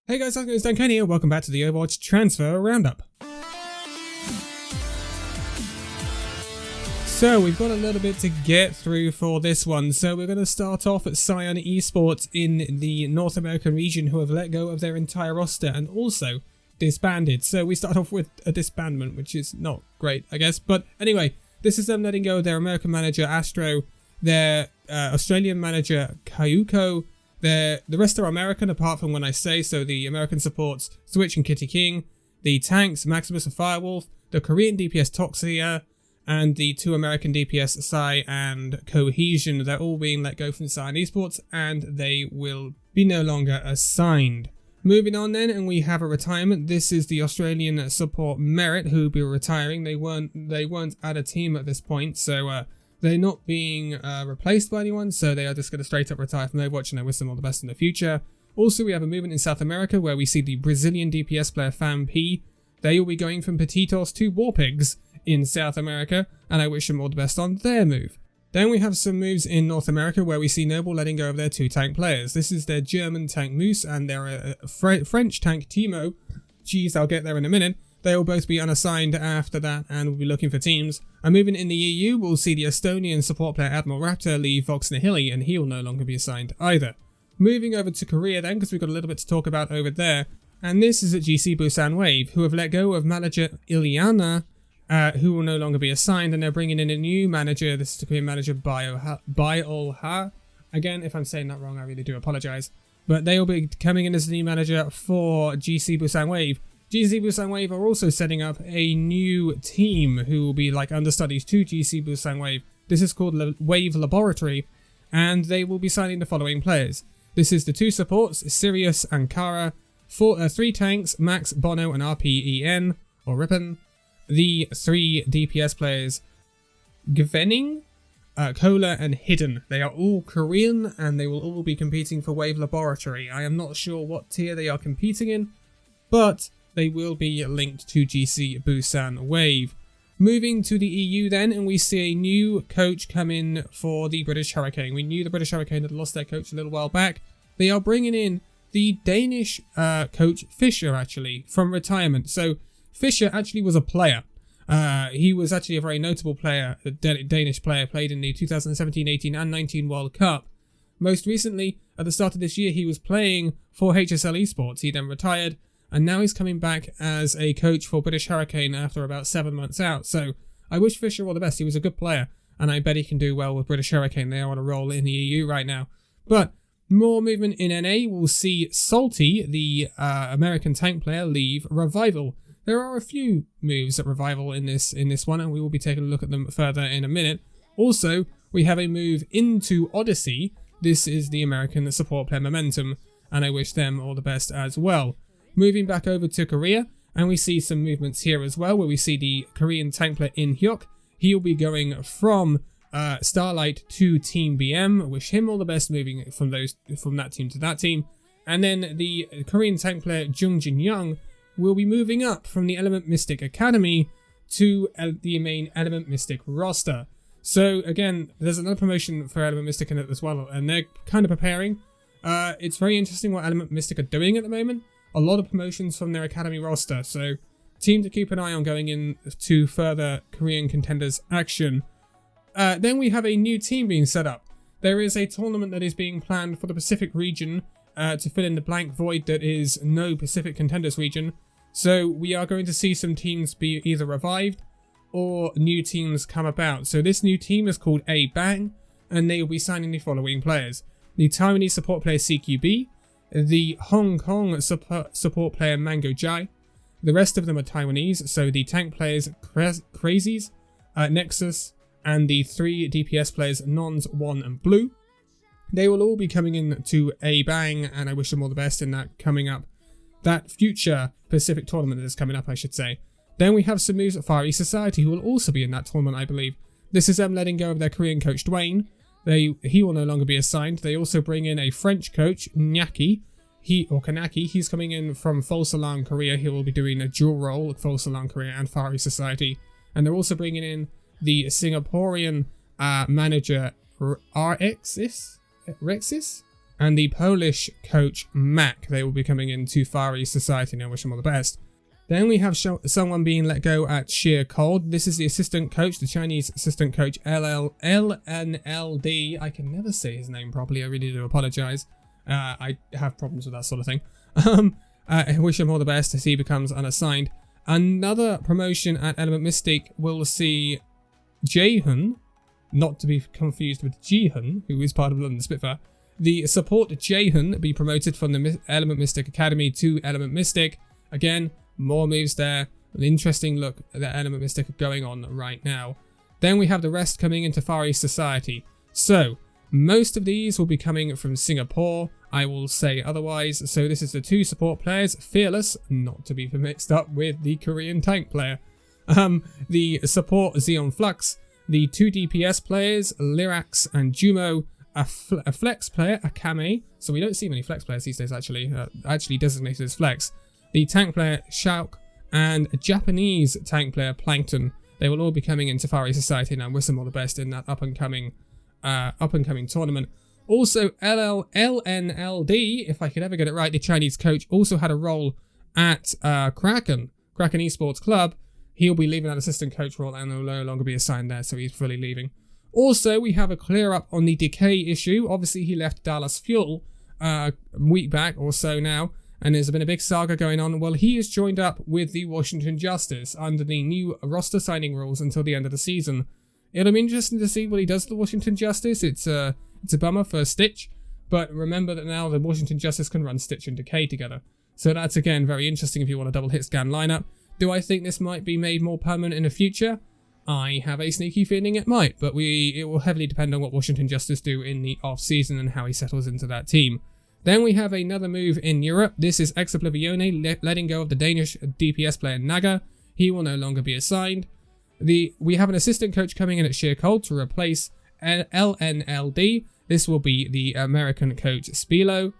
Hey guys, how's it going? It's Danconia. Welcome back to the Overwatch Transfer Roundup. So we've got a little bit to get through for this one. So we're going to start off at Scion Esports in the North American region, who have let go of their entire roster and also disbanded. So we start off with a disbandment, which is not great, I guess. But anyway, this is them letting go of their American manager Astro, their Australian manager Kayuko. The rest are American, apart from when I say so. The American supports Switch and Kitty King, the tanks Maximus and Firewolf, the Korean DPS Toxia, and the two American DPS Psy and Cohesion. They're all being let go from Scion Esports, and they will be no longer assigned. Moving on then, and we have a retirement. This is the Australian support Merit, who will be retiring. They weren't at a team at this point, so they're not being replaced by anyone, so they are just going to straight up retire from Overwatch, and I wish them all the best in the future. Also, we have a movement in South America where we see the Brazilian DPS player Fam P. They will be going from Petitos to Warpigs in South America, and I wish them all the best on their move. Then we have some moves in North America where we see Noble letting go of their two tank players. This is their German tank Moose and their French tank Timo. Geez, I'll get there in a minute. They will both be unassigned after that and will be looking for teams. And moving in the EU, we'll see the Estonian support player Admiral Raptor leave Voxnahili, and he will no longer be assigned either. Moving over to Korea then, because we've got a little bit to talk about over there. And this is at GC Busan Wave, who have let go of manager Ilyana, who will no longer be assigned, and they're bringing in a new manager. This is the Korean manager Byol-ha. Again, if I'm saying that wrong, I really do apologize. But they will be coming in as the new manager for GC Busan Wave. GC Busan Wave are also setting up a new team who will be like understudies to GC Busan Wave. This is called Wave Laboratory, and they will be signing the following players. This is the two supports, Sirius and Kara, three tanks, Max, Bono, and RPEN, or Rippon. The three DPS players, Gvening, Kola, and Hidden. They are all Korean, and they will all be competing for Wave Laboratory. I am not sure what tier they are competing in, but they will be linked to GC Busan Wave. Moving to the EU then, and we see a new coach come in for the British Hurricane. We knew the British Hurricane had lost their coach a little while back. They are bringing in the Danish coach Fischer, actually, from retirement. So Fischer actually was a player. He was actually a very notable player, a Danish player, played in the 2017, 18 and 19 World Cup. Most recently, at the start of this year, he was playing for HSL Esports. He then retired, and now he's coming back as a coach for British Hurricane after about 7 months out. So I wish Fischer all the best. He was a good player, and I bet he can do well with British Hurricane. They are on a roll in the EU right now. But more movement in NA. We'll see Salty, the American tank player, leave Revival. There are a few moves at Revival in this one, and we will be taking a look at them further in a minute. Also, we have a move into Odyssey. This is the American support player Momentum, and I wish them all the best as well. Moving back over to Korea, and we see some movements here as well, where we see the Korean tank player In Hyuk. He'll be going from Starlight to Team BM. Wish him all the best moving from that team to that team. And then the Korean tank player Jung Jin Young will be moving up from the Element Mystic Academy to the main Element Mystic roster. So again, there's another promotion for Element Mystic in it as well, and they're kind of preparing. It's very interesting what Element Mystic are doing at the moment. A lot of promotions from their academy roster, so team to keep an eye on going into further Korean Contenders action. Then we have a new team being set up. There is a tournament that is being planned for the Pacific region to fill in the blank void that is no Pacific Contenders region. So we are going to see some teams be either revived or new teams come about. So this new team is called A-Bang, and they will be signing the following players. The Taiwanese support player CQB, the Hong Kong support player Mango Jai. The rest of them are Taiwanese, so the tank players Crazies, Nexus, and the three DPS players Nons, One, and Blue. They will all be coming in to A-Bang, and I wish them all the best in that coming up. That future Pacific tournament that is coming up, I should say. Then we have some moves at Far East Society, who will also be in that tournament, I believe. This is them letting go of their Korean coach Dwayne. He will no longer be assigned. They also bring in a French coach, Kanaki. He's coming in from False Alarm Korea. He will be doing a dual role at False Alarm Korea and Far East Society. And they're also bringing in the Singaporean manager Rexis. and the Polish coach Mac. They will be coming into Far East Society, and I wish them all the best. Then we have someone being let go at sheer cold. This is the assistant coach, the Chinese assistant coach LNLD. I can never say his name properly. I really do apologize. I have problems with that sort of thing. I wish him all the best as he becomes unassigned. Another promotion at Element Mystic will see Jaehun, not to be confused with Jihyun, who is part of London Spitfire. The support Jaehun be promoted from the Element Mystic Academy to Element Mystic. Again, more moves there. An interesting look at the Element Mystic going on right now. Then we have the rest coming into Far East Society. So, most of these will be coming from Singapore. I will say otherwise. So this is the 2 support players. Fearless, not to be mixed up with the Korean tank player. The support Xeon Flux. The 2 DPS players, Lyrax and Jumo. A flex player, Akame. So we don't see many flex players these days actually. Actually designated as flex. The tank player Shauk, and a Japanese tank player Plankton. They will all be coming into Far East Society, and I wish them all the best in that up and coming tournament. Also, LNLD, if I could ever get it right, the Chinese coach also had a role at Kraken Esports Club. He'll be leaving that assistant coach role and will no longer be assigned there, so he's fully leaving. Also, we have a clear up on the Decay issue. Obviously, he left Dallas Fuel a week back or so now. And there's been a big saga going on. Well, he is joined up with the Washington Justice under the new roster signing rules until the end of the season. It'll be interesting to see what he does to the Washington Justice. It's a bummer for Stitch, but remember that now the Washington Justice can run Stitch and Decay together. So that's again very interesting if you want a double hit scan lineup. Do I think this might be made more permanent in the future? I have a sneaky feeling it might, but it will heavily depend on what Washington Justice do in the off season and how he settles into that team. Then we have another move in Europe. This is Exoblivione letting go of the Danish DPS player Naga. He will no longer be assigned. We have an assistant coach coming in at sheer cold to replace LNLD. This will be the American coach Spilo.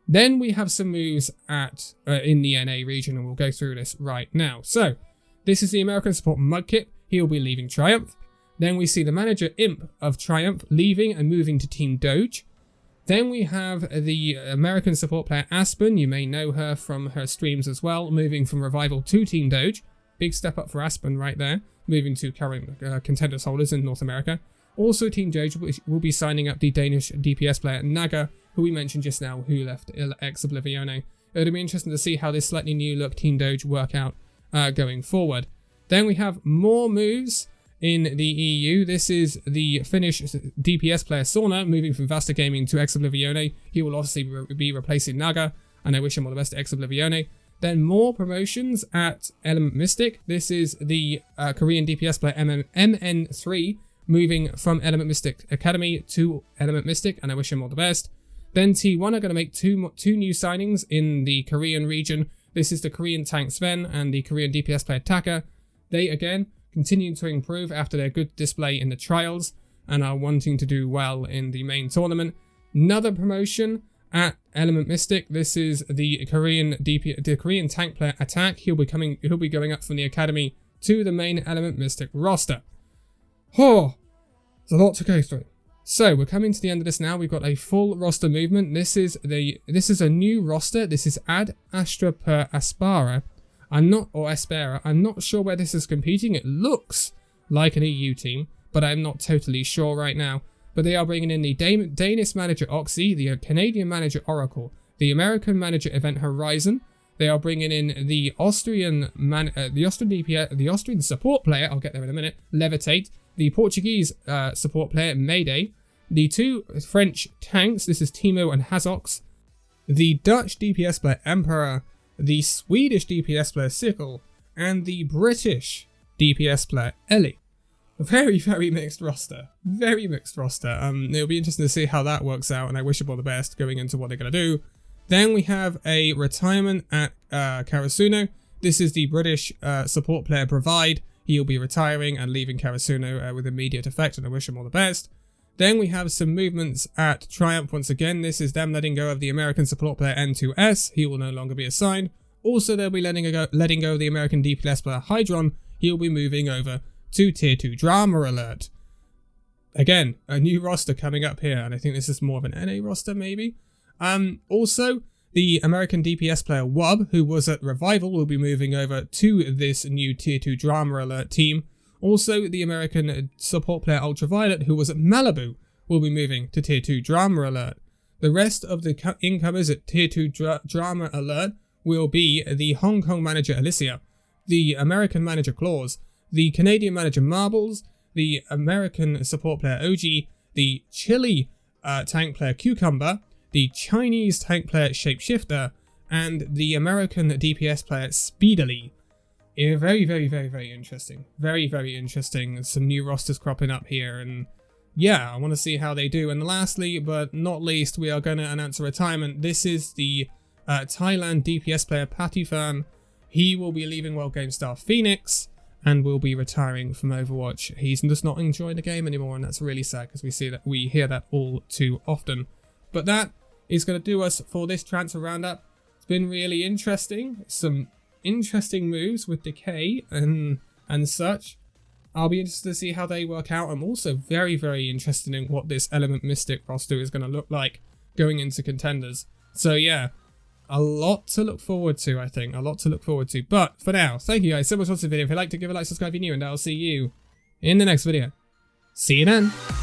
Then we have some moves in the NA region, and we'll go through this right now. So, this is the American support Mudkip. He will be leaving Triumph. Then we see the manager Imp of Triumph leaving and moving to Team Doge. Then we have the American support player Aspen. You may know her from her streams as well, moving from Revival to Team Doge. Big step up for Aspen right there, moving to current Contenders holders in North America. Also, Team Doge will be signing up the Danish DPS player Naga, who we mentioned just now, who left Exoblivione. It'll be interesting to see how this slightly new look Team Doge work out going forward. Then we have more moves in the EU. This is the Finnish DPS player Sauna, moving from Vasta Gaming to Exoblivione. He will obviously be replacing Naga, and I wish him all the best to Exoblivione. Then more promotions at Element Mystic. This is the Korean DPS player MN3, moving from Element Mystic Academy to Element Mystic, and I wish him all the best. Then T1 are going to make two new signings in the Korean region. This is the Korean tank Sven and the Korean DPS player Taka. They, again, continue to improve after their good display in the trials and are wanting to do well in the main tournament. Another promotion at Element Mystic. This is the Korean tank player Attack. He'll be going up from the academy to the main Element Mystic roster. Oh, there's a lot to go through. So we're coming to the end of this now. We've got a full roster movement. This is a new roster. This is Ad Astra per Aspera. I'm not sure where this is competing. It looks like an EU team, but I'm not totally sure right now. But they are bringing in the Danish manager Oxy, the Canadian manager Oracle, the American manager Event Horizon. They are bringing in the Austrian support player. I'll get there in a minute. Levitate. The Portuguese support player Mayday. The 2 French tanks. This is Timo and Hazox. The Dutch DPS player Emperor. The Swedish DPS player Sickle, and the British DPS player Ellie. A very, very mixed roster. Very mixed roster. It'll be interesting to see how that works out, and I wish them all the best going into what they're going to do. Then we have a retirement at Karasuno. This is the British support player Provide. He'll be retiring and leaving Karasuno with immediate effect, and I wish him all the best. Then we have some movements at Triumph once again. This is them letting go of the American support player N2S. He will no longer be assigned. Also, they'll be letting go of the American DPS player Hydron. He'll be moving over to Tier 2 Drama Alert. Again, a new roster coming up here, and I think this is more of an NA roster maybe. Also, the American DPS player Wub, who was at Revival, will be moving over to this new Tier 2 Drama Alert team. Also, the American support player Ultraviolet, who was at Malibu, will be moving to Tier 2 Drama Alert. The rest of the incomers at Tier 2 Drama Alert will be the Hong Kong manager Alicia, the American manager Claus, the Canadian manager Marbles, the American support player OG, the Chile tank player Cucumber, the Chinese tank player Shapeshifter, and the American DPS player Speedily. Very, very, very, very interesting. Very, very interesting. Some new rosters cropping up here, and yeah, I want to see how they do. And lastly, but not least, we are going to announce a retirement. This is the Thailand DPS player Patufan. He will be leaving World Game Star Phoenix and will be retiring from Overwatch. He's just not enjoying the game anymore, and that's really sad because we hear that all too often. But that is going to do us for this transfer roundup. It's been really interesting. Some interesting moves with Decay and such. I'll be interested to see how they work out. I'm also very, very interested in what this Element Mystic roster is going to look like going into Contenders. So yeah, a lot to look forward to, I think. A lot to look forward to. But for now, thank you guys so much for watching the video. If you'd like to give a like, subscribe if you're new, and I'll see you in the next video. See you then.